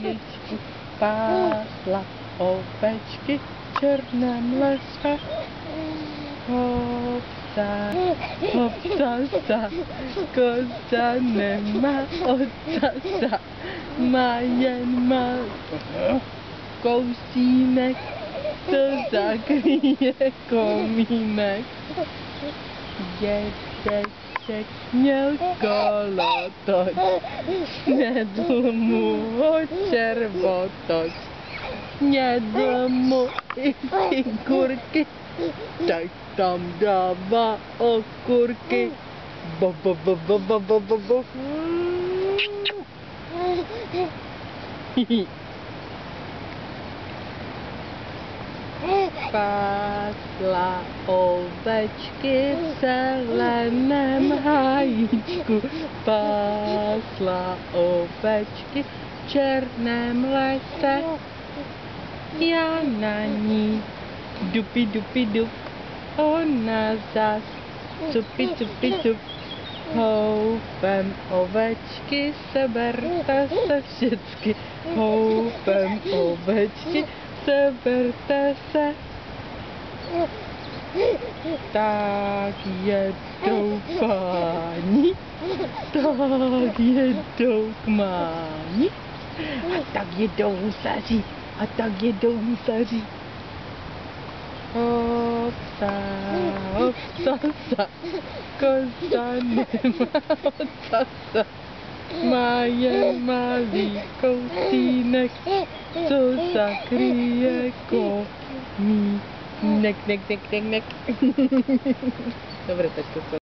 háječku pásla ovečky v černém lese. Hopsa, hopsa, koza nemá ocasa, má jen malý kousínek, co zakryje komínek. Dědeček měl kolotoč, snědl mu ho červotoč, snědl mu i figurky, tak tam dává okurky. Bo, bo, bo, bo, bo, bo, bo, bo. Pásla ovečky v zeleném hájíčku, pásla ovečky v černém lese. Já na ní dupi, dupi, dup, ona zas cupi, cupi, cup. Houpem ovečky seberte se všecky, houpem ovečky seberte se. Tak jedou páni, tak jedou k máni, a tak jedou husaři, a tak jedou husaři. Hopsa, hopsasa, koza nemá ocasa, má jen malý kousínek, co zakryje komínek. Nek. Dobre, tak to